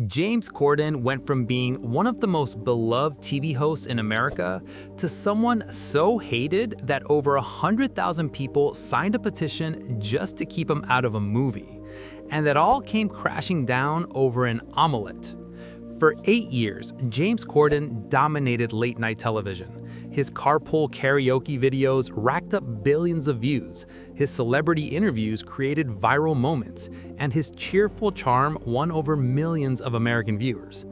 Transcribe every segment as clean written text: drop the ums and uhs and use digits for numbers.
James Corden went from being one of the most beloved TV hosts in America to someone so hated that over 100,000 people signed a petition just to keep him out of a movie. And that all came crashing down over an omelet. For 8 years, James Corden dominated late-night television. His Carpool Karaoke videos racked up billions of views, his celebrity interviews created viral moments, and his cheerful charm won over millions of American viewers.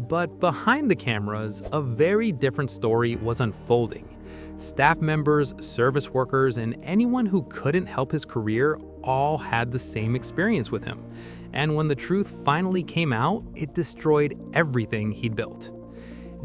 But behind the cameras, a very different story was unfolding. Staff members, service workers, and anyone who couldn't help his career all had the same experience with him. And when the truth finally came out, it destroyed everything he'd built.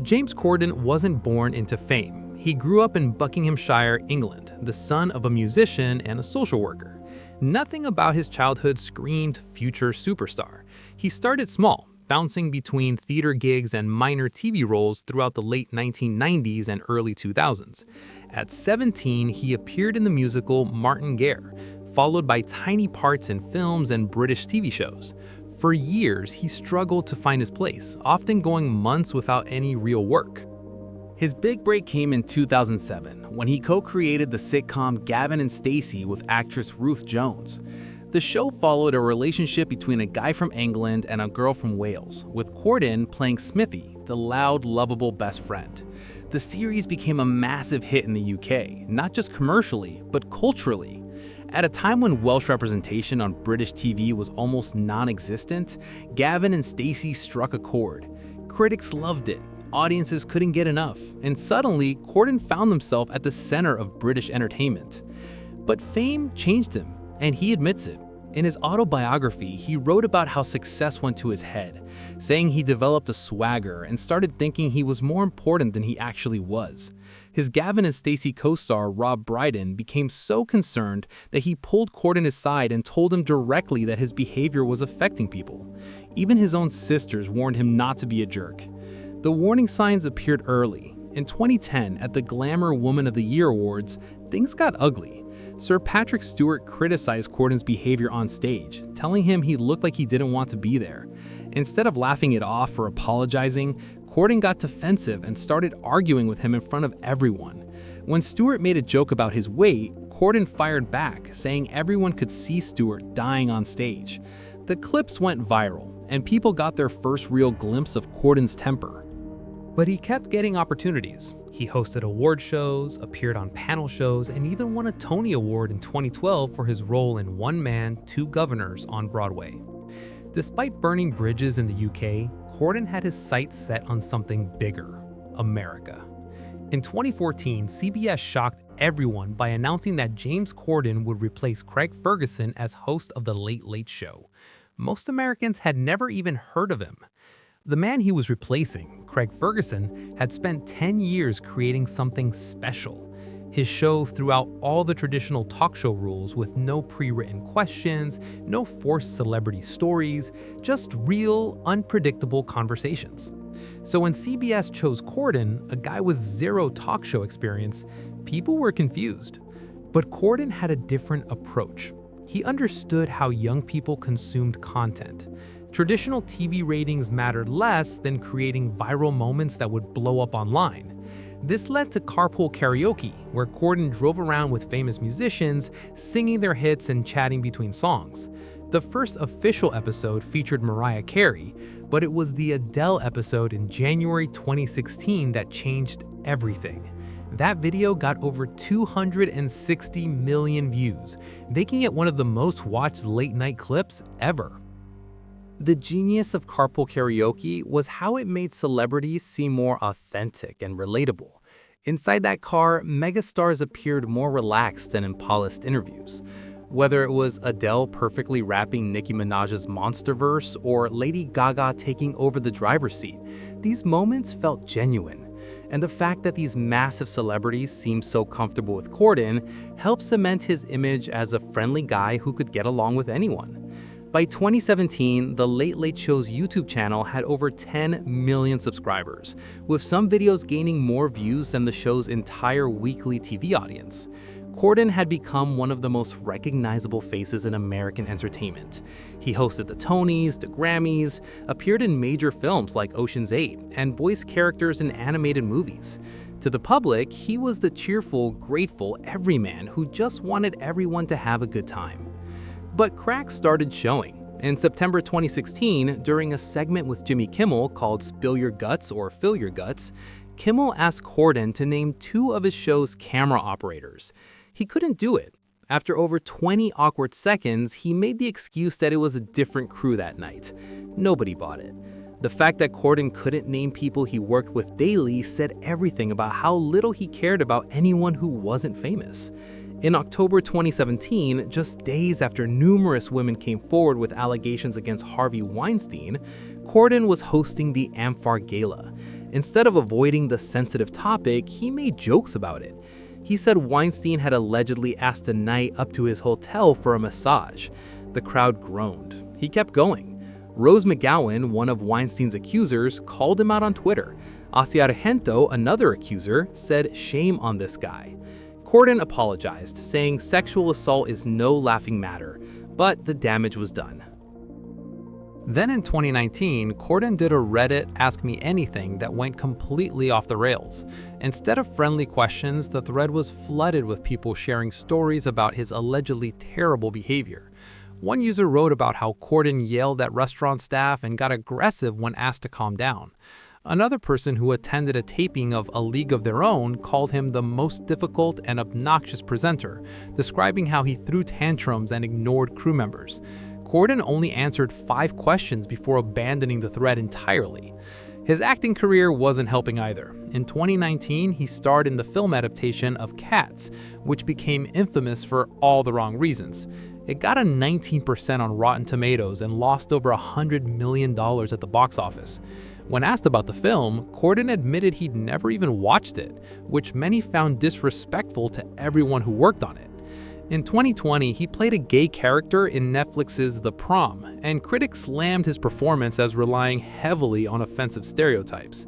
James Corden wasn't born into fame. He grew up in Buckinghamshire, England, the son of a musician and a social worker. Nothing about his childhood screamed future superstar. He started small, bouncing between theater gigs and minor TV roles throughout the late 1990s and early 2000s. At 17, he appeared in the musical Martin Guerre, followed by tiny parts in films and British TV shows. For years, he struggled to find his place, often going months without any real work. His big break came in 2007, when he co-created the sitcom Gavin and Stacy with actress Ruth Jones. The show followed a relationship between a guy from England and a girl from Wales, with Corden playing Smithy, the loud, lovable best friend. The series became a massive hit in the UK, not just commercially, but culturally. At a time when Welsh representation on British TV was almost non-existent, Gavin and Stacy struck a chord. Critics loved it, audiences couldn't get enough, and suddenly, Corden found himself at the center of British entertainment. But fame changed him, and he admits it. In his autobiography, he wrote about how success went to his head, saying he developed a swagger and started thinking he was more important than he actually was. His Gavin and Stacy co-star Rob Brydon became so concerned that he pulled Corden aside and told him directly that his behavior was affecting people. Even his own sisters warned him not to be a jerk. The warning signs appeared early. In 2010, at the Glamour Woman of the Year Awards, things got ugly. Sir Patrick Stewart criticized Corden's behavior on stage, telling him he looked like he didn't want to be there. Instead of laughing it off or apologizing, Corden got defensive and started arguing with him in front of everyone. When Stewart made a joke about his weight, Corden fired back, saying everyone could see Stewart dying on stage. The clips went viral, and people got their first real glimpse of Corden's temper. But he kept getting opportunities. He hosted award shows, appeared on panel shows, and even won a Tony Award in 2012 for his role in One Man, Two Governors on Broadway. Despite burning bridges in the UK, Corden had his sights set on something bigger: America. In 2014, CBS shocked everyone by announcing that James Corden would replace Craig Ferguson as host of The Late Late Show. Most Americans had never even heard of him. The man he was replacing, Craig Ferguson, had spent 10 years creating something special. His show threw out all the traditional talk show rules with no pre-written questions, no forced celebrity stories, just real, unpredictable conversations. So when CBS chose Corden, a guy with zero talk show experience, people were confused. But Corden had a different approach. He understood how young people consumed content. Traditional TV ratings mattered less than creating viral moments that would blow up online. This led to Carpool Karaoke, where Corden drove around with famous musicians, singing their hits and chatting between songs. The first official episode featured Mariah Carey, but it was the Adele episode in January 2016 that changed everything. That video got over 260 million views, making it one of the most watched late-night clips ever. The genius of Carpool Karaoke was how it made celebrities seem more authentic and relatable. Inside that car, megastars appeared more relaxed than in polished interviews. Whether it was Adele perfectly rapping Nicki Minaj's Monsterverse or Lady Gaga taking over the driver's seat, these moments felt genuine. And the fact that these massive celebrities seemed so comfortable with Corden helped cement his image as a friendly guy who could get along with anyone. By 2017, The Late Late Show's YouTube channel had over 10 million subscribers, with some videos gaining more views than the show's entire weekly TV audience. Corden had become one of the most recognizable faces in American entertainment. He hosted the Tonys, the Grammys, appeared in major films like Ocean's 8, and voiced characters in animated movies. To the public, he was the cheerful, grateful everyman who just wanted everyone to have a good time. But cracks started showing. In September 2016, during a segment with Jimmy Kimmel called Spill Your Guts or Fill Your Guts, Kimmel asked Corden to name 2 of his show's camera operators. He couldn't do it. After over 20 awkward seconds, he made the excuse that it was a different crew that night. Nobody bought it. The fact that Corden couldn't name people he worked with daily said everything about how little he cared about anyone who wasn't famous. In October 2017, just days after numerous women came forward with allegations against Harvey Weinstein, Corden was hosting the Amphar Gala. Instead of avoiding the sensitive topic, he made jokes about it. He said Weinstein had allegedly asked a knight up to his hotel for a massage. The crowd groaned. He kept going. Rose McGowan, one of Weinstein's accusers, called him out on Twitter. Asia Argento, another accuser, said shame on this guy. Corden apologized, saying sexual assault is no laughing matter, but the damage was done. Then in 2019, Corden did a Reddit Ask Me Anything that went completely off the rails. Instead of friendly questions, the thread was flooded with people sharing stories about his allegedly terrible behavior. One user wrote about how Corden yelled at restaurant staff and got aggressive when asked to calm down. Another person who attended a taping of A League of Their Own called him the most difficult and obnoxious presenter, describing how he threw tantrums and ignored crew members. Corden only answered 5 questions before abandoning the thread entirely. His acting career wasn't helping either. In 2019, he starred in the film adaptation of Cats, which became infamous for all the wrong reasons. It got a 19% on Rotten Tomatoes and lost over $100 million at the box office. When asked about the film, Corden admitted he'd never even watched it, which many found disrespectful to everyone who worked on it. In 2020, he played a gay character in Netflix's The Prom, and critics slammed his performance as relying heavily on offensive stereotypes.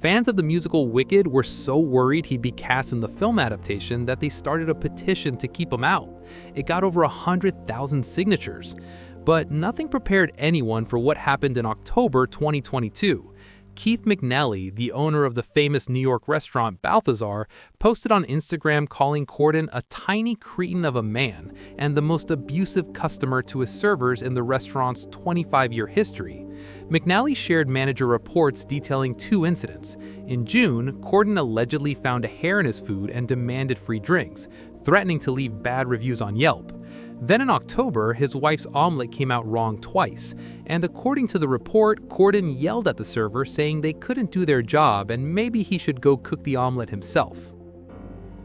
Fans of the musical Wicked were so worried he'd be cast in the film adaptation that they started a petition to keep him out. It got over 100,000 signatures. But nothing prepared anyone for what happened in October 2022. Keith McNally, the owner of the famous New York restaurant Balthazar, posted on Instagram calling Corden a tiny cretin of a man and the most abusive customer to his servers in the restaurant's 25-year history. McNally shared manager reports detailing 2 incidents. In June, Corden allegedly found a hair in his food and demanded free drinks, threatening to leave bad reviews on Yelp. Then in October, his wife's omelet came out wrong twice, and according to the report, Corden yelled at the server saying they couldn't do their job and maybe he should go cook the omelet himself.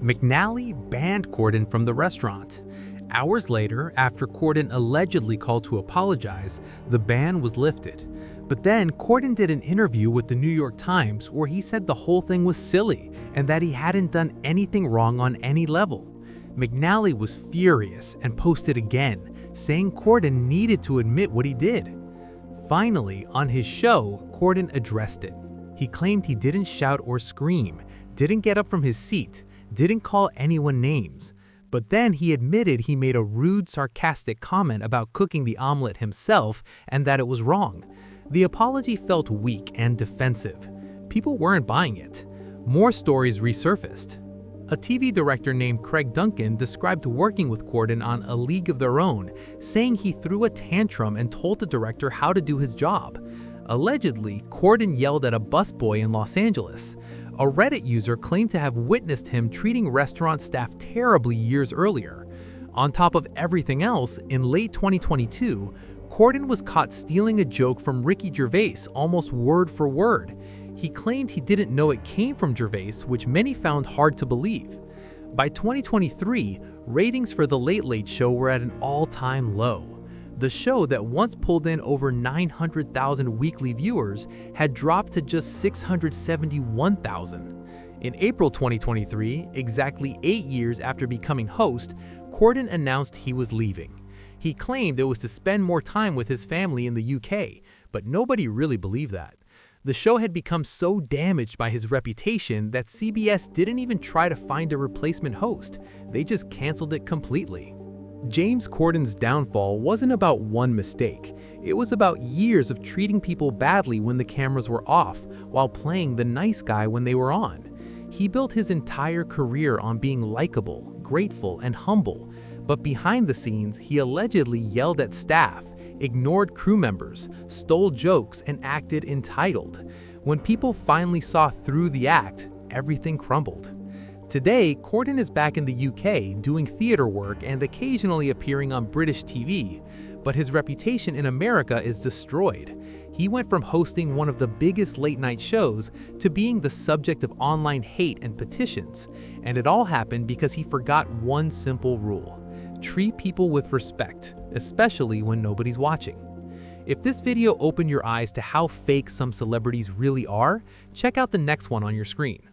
McNally banned Corden from the restaurant. Hours later, after Corden allegedly called to apologize, the ban was lifted. But then Corden did an interview with the New York Times where he said the whole thing was silly and that he hadn't done anything wrong on any level. McNally was furious and posted again, saying Corden needed to admit what he did. Finally, on his show, Corden addressed it. He claimed he didn't shout or scream, didn't get up from his seat, didn't call anyone names. But then he admitted he made a rude, sarcastic comment about cooking the omelet himself and that it was wrong. The apology felt weak and defensive. People weren't buying it. More stories resurfaced. A TV director named Craig Duncan described working with Corden on A League of Their Own, saying he threw a tantrum and told the director how to do his job. Allegedly, Corden yelled at a busboy in Los Angeles. A Reddit user claimed to have witnessed him treating restaurant staff terribly years earlier. On top of everything else, in late 2022, Corden was caught stealing a joke from Ricky Gervais almost word for word. He claimed he didn't know it came from Gervais, which many found hard to believe. By 2023, ratings for The Late Late Show were at an all-time low. The show that once pulled in over 900,000 weekly viewers had dropped to just 671,000. In April 2023, exactly 8 years after becoming host, Corden announced he was leaving. He claimed it was to spend more time with his family in the UK, but nobody really believed that. The show had become so damaged by his reputation that CBS didn't even try to find a replacement host. They just canceled it completely. James Corden's downfall wasn't about one mistake. It was about years of treating people badly when the cameras were off, while playing the nice guy when they were on. He built his entire career on being likable, grateful, and humble, but behind the scenes, he allegedly yelled at staff, ignored crew members, stole jokes, and acted entitled. When people finally saw through the act, everything crumbled. Today, Corden is back in the UK doing theater work and occasionally appearing on British TV, but his reputation in America is destroyed. He went from hosting one of the biggest late-night shows to being the subject of online hate and petitions, and it all happened because he forgot one simple rule: treat people with respect, especially when nobody's watching. If this video opened your eyes to how fake some celebrities really are, check out the next one on your screen.